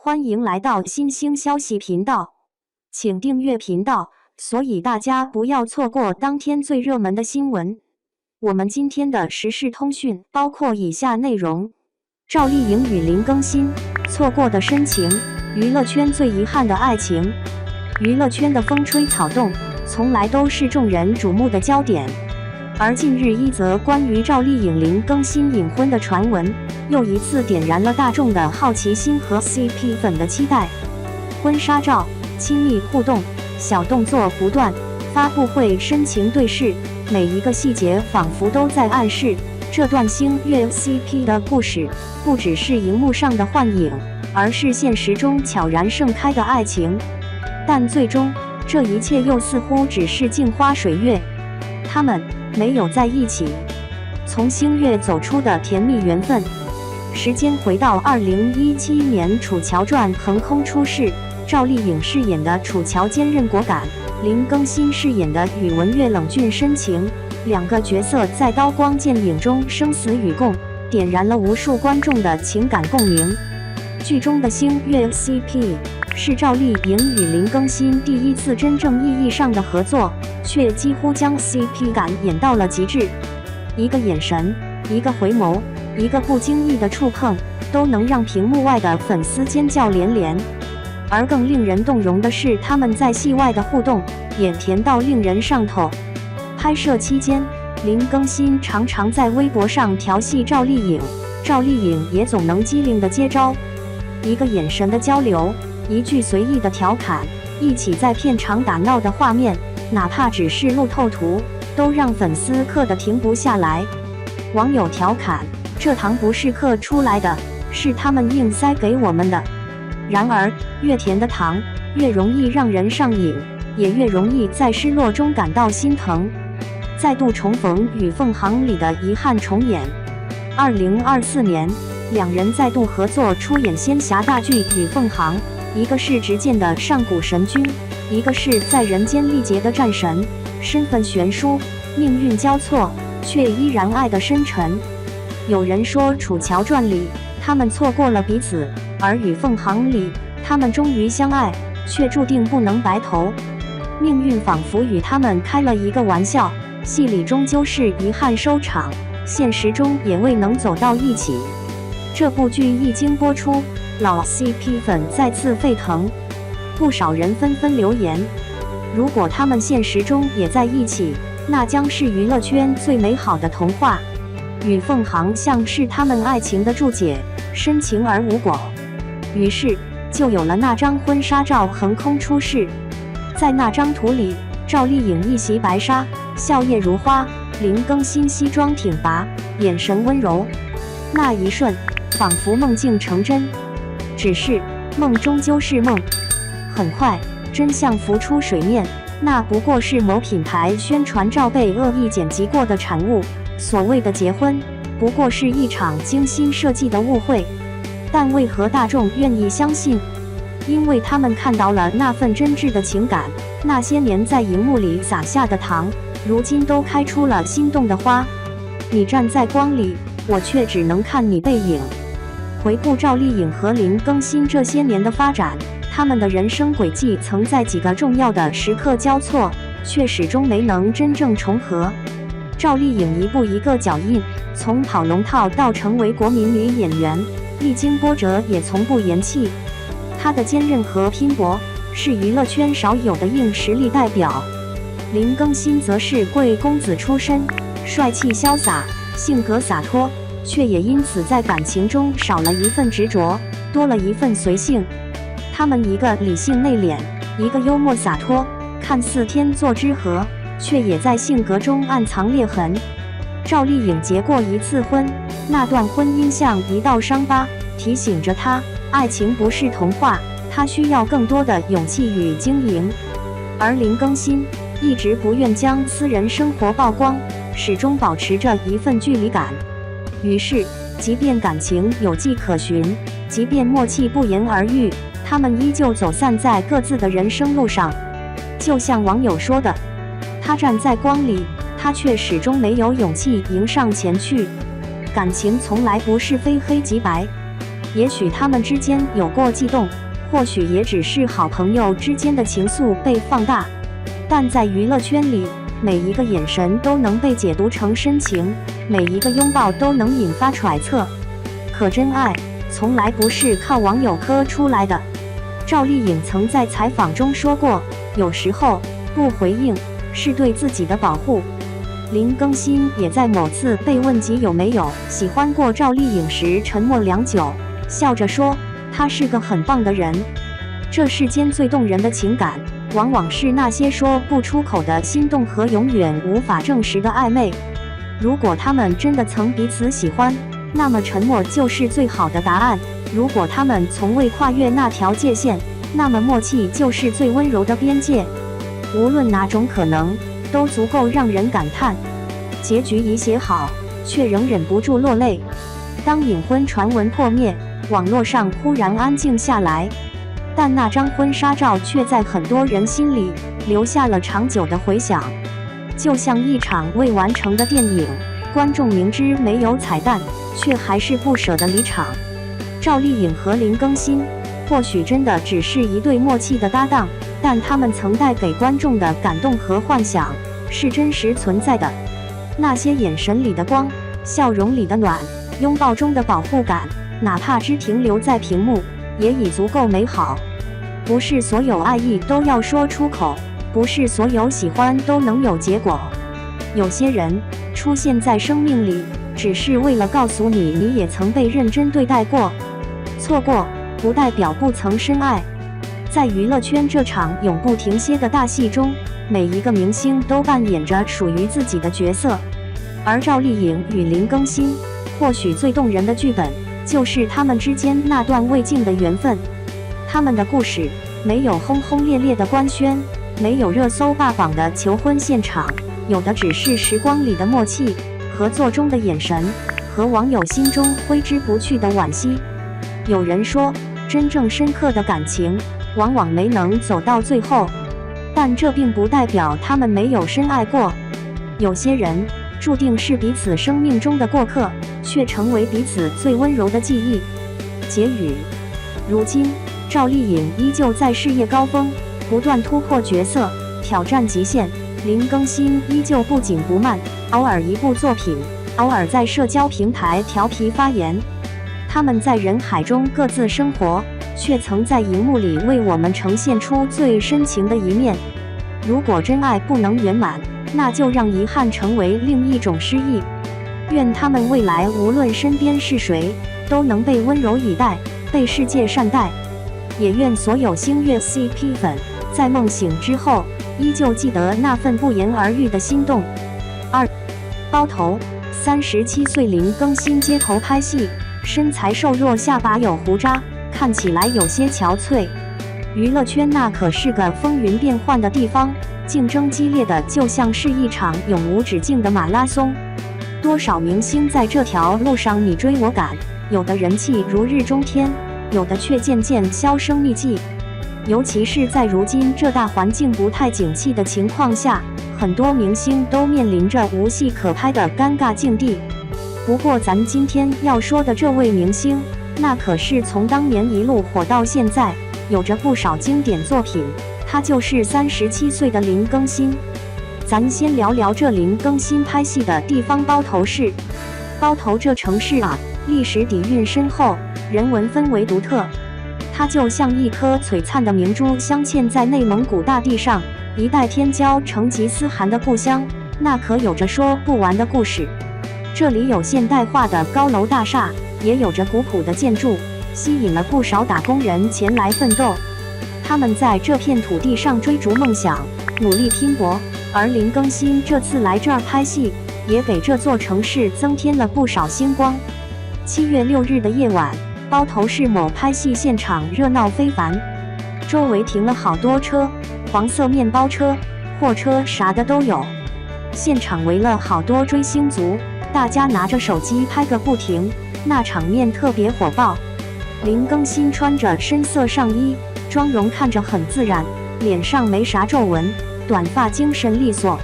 欢迎来到新兴消息频道，请订阅频道，所以大家不要错过当天最热门的新闻。我们今天的时事通讯包括以下内容：赵丽颖与林更新，错过的深情，娱乐圈最遗憾的爱情。娱乐圈的风吹草动，从来都是众人瞩目的焦点。而近日一则关于赵丽颖林更新隐婚的传闻，又一次点燃了大众的好奇心和 CP 粉的期待。婚纱照、亲密互动、小动作不断，发布会深情对视，每一个细节仿佛都在暗示，这段星月 CP 的故事，不只是荧幕上的幻影，而是现实中悄然盛开的爱情。但最终，这一切又似乎只是镜花水月，他们没有在一起。从星月走出的甜蜜缘分。时间回到2017年，楚乔传横空出世，赵丽颖饰演的楚乔坚韧果敢，林更新饰演的宇文玥冷峻深情，两个角色在刀光剑影中生死与共，点燃了无数观众的情感共鸣。剧中的星月 CP 是赵丽颖与林更新第一次真正意义上的合作，却几乎将 CP 感演到了极致。一个眼神，一个回眸，一个不经意的触碰，都能让屏幕外的粉丝尖叫连连。而更令人动容的是他们在戏外的互动，也甜到令人上头。拍摄期间，林更新常常在微博上调戏赵丽颖，赵丽颖也总能机灵的接招。一个眼神的交流，一句随意的调侃，一起在片场打闹的画面，哪怕只是路透图，都让粉丝嗑得停不下来。网友调侃，这糖不是嗑出来的，是他们硬塞给我们的。然而，越甜的糖，越容易让人上瘾，也越容易在失落中感到心疼。再度重逢与凤航里的遗憾重演。2024年，两人再度合作出演仙侠大剧《与凤航》，一个是执剑的上古神君，一个是在人间历劫的战神，身份悬殊，命运交错，却依然爱得深沉。有人说《楚乔传》里他们错过了彼此，而《与凤航》里他们终于相爱，却注定不能白头。命运仿佛与他们开了一个玩笑，戏里终究是遗憾收场，现实中也未能走到一起。这部剧一经播出，老 CP 粉再次沸腾，不少人纷纷留言，如果他们现实中也在一起，那将是娱乐圈最美好的童话。与凤航像是他们爱情的注解，深情而无果。于是就有了那张婚纱照横空出世。在那张图里，赵丽颖一袭白纱，笑靥如花，林更新西装挺拔，眼神温柔。那一瞬，仿佛梦境成真。只是梦终究是梦，很快真相浮出水面，那不过是某品牌宣传照被恶意剪辑过的产物。所谓的结婚，不过是一场精心设计的误会。但为何大众愿意相信？因为他们看到了那份真挚的情感，那些年在荧幕里撒下的糖，如今都开出了心动的花。你站在光里，我却只能看你背影。回顾赵丽颖和林更新这些年的发展，他们的人生轨迹曾在几个重要的时刻交错，却始终没能真正重合。赵丽颖一步一个脚印，从跑龙套到成为国民女演员，历经波折也从不言弃。她的坚韧和拼搏，是娱乐圈少有的硬实力代表。林更新则是贵公子出身，帅气潇洒，性格洒脱，却也因此在感情中少了一份执着，多了一份随性。他们一个理性内敛，一个幽默洒脱，看似天作之合，却也在性格中暗藏裂痕。赵丽颖结过一次婚，那段婚姻像一道伤疤，提醒着她，爱情不是童话，她需要更多的勇气与经营。而林更新一直不愿将私人生活曝光，始终保持着一份距离感。于是，即便感情有迹可循，即便默契不言而喻，他们依旧走散在各自的人生路上。就像网友说的，他站在光里，他却始终没有勇气迎上前去。感情从来不是非黑即白，也许他们之间有过悸动，或许也只是好朋友之间的情愫被放大。但在娱乐圈里，每一个眼神都能被解读成深情，每一个拥抱都能引发揣测。可真爱从来不是靠网友磕出来的。赵丽颖曾在采访中说过，有时候不回应是对自己的保护。林更新也在某次被问及有没有喜欢过赵丽颖时沉默良久，笑着说她是个很棒的人。这世间最动人的情感，往往是那些说不出口的心动和永远无法证实的暧昧。如果他们真的曾彼此喜欢，那么沉默就是最好的答案。如果他们从未跨越那条界限，那么默契就是最温柔的边界。无论哪种可能，都足够让人感叹。结局已写好，却仍忍不住落泪。当隐婚传闻破灭，网络上忽然安静下来，但那张婚纱照却在很多人心里留下了长久的回响。就像一场未完成的电影，观众明知没有彩蛋，却还是不舍得离场。赵丽颖和林更新或许真的只是一对默契的搭档，但他们曾带给观众的感动和幻想是真实存在的。那些眼神里的光，笑容里的暖，拥抱中的保护感，哪怕只停留在屏幕，也已足够美好。不是所有爱意都要说出口，不是所有喜欢都能有结果。有些人出现在生命里，只是为了告诉你，你也曾被认真对待过。错过不代表不曾深爱。在娱乐圈这场永不停歇的大戏中，每一个明星都扮演着属于自己的角色。而赵丽颖与林更新，或许最动人的剧本，就是他们之间那段未尽的缘分。他们的故事没有轰轰烈烈的官宣，没有热搜霸榜的求婚现场，有的只是时光里的默契，合作中的眼神，和网友心中挥之不去的惋惜。有人说，真正深刻的感情往往没能走到最后，但这并不代表他们没有深爱过。有些人注定是彼此生命中的过客，却成为彼此最温柔的记忆。结语：如今赵丽颖依旧在事业高峰，不断突破角色，挑战极限。林更新依旧不紧不慢，偶尔一部作品，偶尔在社交平台调皮发言。他们在人海中各自生活，却曾在荧幕里为我们呈现出最深情的一面。如果真爱不能圆满，那就让遗憾成为另一种诗意。愿他们未来无论身边是谁，都能被温柔以待，被世界善待。也愿所有星月 CP 粉在梦醒之后，依旧记得那份不言而喻的心动。2. 包头，37岁林更新街头拍戏，身材瘦弱，下巴有胡渣，看起来有些憔悴。娱乐圈那可是个风云变幻的地方，竞争激烈的就像是一场永无止境的马拉松。多少明星在这条路上你追我赶，有的人气如日中天，有的却渐渐销声匿迹。尤其是在如今这大环境不太景气的情况下，很多明星都面临着无戏可拍的尴尬境地。不过咱今天要说的这位明星，那可是从当年一路火到现在，有着不少经典作品。他就是37岁的林更新。咱先聊聊这林更新拍戏的地方包头市。包头这城市啊，历史底蕴深厚，人文氛围独特。它就像一颗璀璨的明珠镶嵌在内蒙古大地上，一代天骄成吉思汗的故乡，那可有着说不完的故事。这里有现代化的高楼大厦，也有着古朴的建筑，吸引了不少打工人前来奋斗。他们在这片土地上追逐梦想，努力拼搏。而林更新这次来这儿拍戏，也给这座城市增添了不少星光。7月6日的夜晚，包头市某拍戏现场热闹非凡，周围停了好多车，黄色面包车、货车啥的都有。现场围了好多追星族，大家拿着手机拍个不停，那场面特别火爆。林更新穿着深色上衣，妆容看着很自然，脸上没啥皱纹，短发精神利索。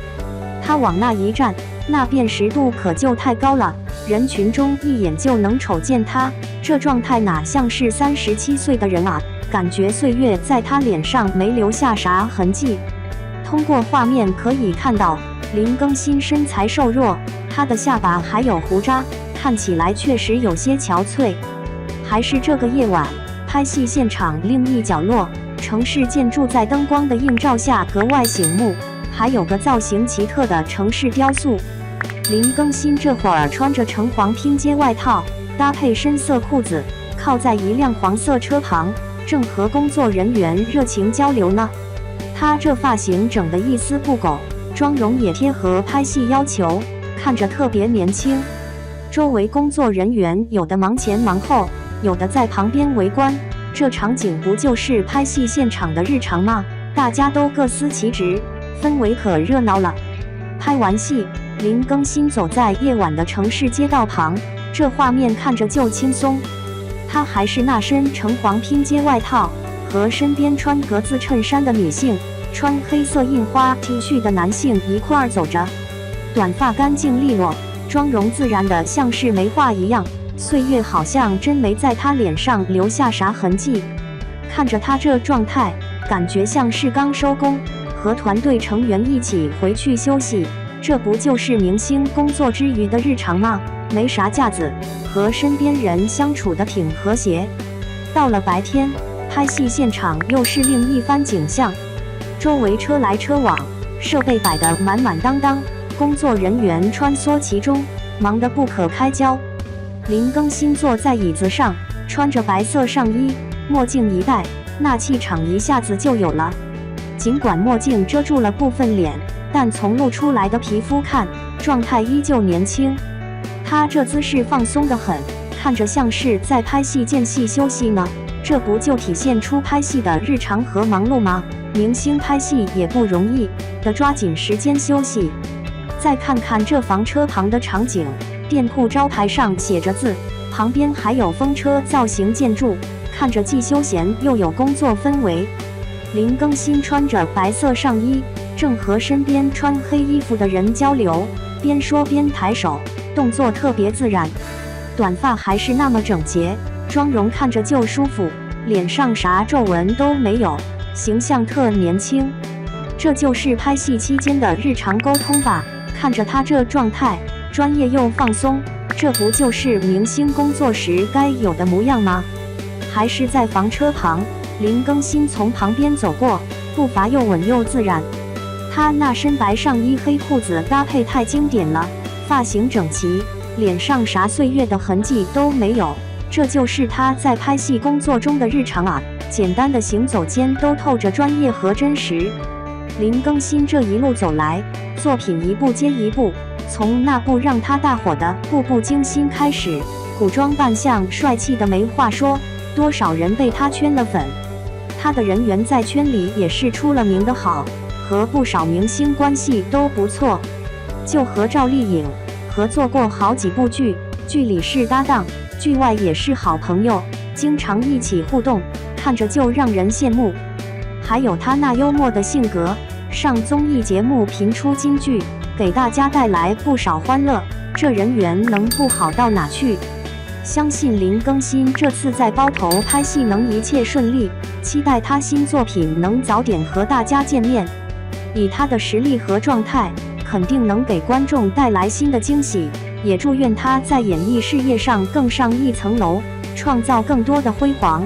他往那一站，那辨识度可就太高了，人群中一眼就能瞅见他，这状态哪像是37岁的人啊？感觉岁月在他脸上没留下啥痕迹。通过画面可以看到，林更新身材瘦弱，他的下巴还有胡渣，看起来确实有些憔悴。还是这个夜晚，拍戏现场另一角落，城市建筑在灯光的映照下格外醒目，还有个造型奇特的城市雕塑。林更新这会儿穿着橙黄拼接外套，搭配深色裤子，靠在一辆黄色车旁，正和工作人员热情交流呢。他这发型整得一丝不苟，妆容也贴合拍戏要求，看着特别年轻。周围工作人员有的忙前忙后，有的在旁边围观，这场景不就是拍戏现场的日常吗？大家都各司其职，氛围可热闹了。拍完戏，林更新走在夜晚的城市街道旁，这画面看着就轻松。他还是那身橙黄拼接外套，和身边穿格子衬衫的女性，穿黑色印花 T 恤的男性一块儿走着。短发干净利落，妆容自然的像是没画一样，岁月好像真没在他脸上留下啥痕迹。看着他这状态，感觉像是刚收工，和团队成员一起回去休息。这不就是明星工作之余的日常吗？没啥架子，和身边人相处的挺和谐。到了白天，拍戏现场又是另一番景象，周围车来车往，设备摆得满满当当，工作人员穿梭其中，忙得不可开交。林更新坐在椅子上，穿着白色上衣，墨镜一戴，那气场一下子就有了。尽管墨镜遮住了部分脸，但从露出来的皮肤看，状态依旧年轻。他这姿势放松得很，看着像是在拍戏间隙休息呢。这不就体现出拍戏的日常和忙碌吗？明星拍戏也不容易，得抓紧时间休息。再看看这房车旁的场景，店铺招牌上写着字，旁边还有风车造型建筑，看着既休闲又有工作氛围。林更新穿着白色上衣，正和身边穿黑衣服的人交流，边说边抬手，动作特别自然。短发还是那么整洁，妆容看着就舒服，脸上啥皱纹都没有，形象特年轻。这就是拍戏期间的日常沟通吧？看着他这状态，专业又放松，这不就是明星工作时该有的模样吗？还是在房车旁，林更新从旁边走过，步伐又稳又自然。他那身白上衣黑裤子搭配太经典了，发型整齐，脸上啥岁月的痕迹都没有。这就是他在拍戏工作中的日常啊，简单的行走间都透着专业和真实。林更新这一路走来，作品一部接一部，从那部让他大火的《步步惊心》开始，古装扮相帅气的没话说，多少人被他圈了粉。他的人缘在圈里也是出了名的好，和不少明星关系都不错，就和赵丽颖合作过好几部剧，剧里是搭档，剧外也是好朋友，经常一起互动，看着就让人羡慕。还有他那幽默的性格，上综艺节目频出金句，给大家带来不少欢乐，这人缘能不好到哪去？相信林更新这次在包头拍戏能一切顺利，期待他新作品能早点和大家见面。以他的实力和状态，肯定能给观众带来新的惊喜，也祝愿他在演艺事业上更上一层楼，创造更多的辉煌。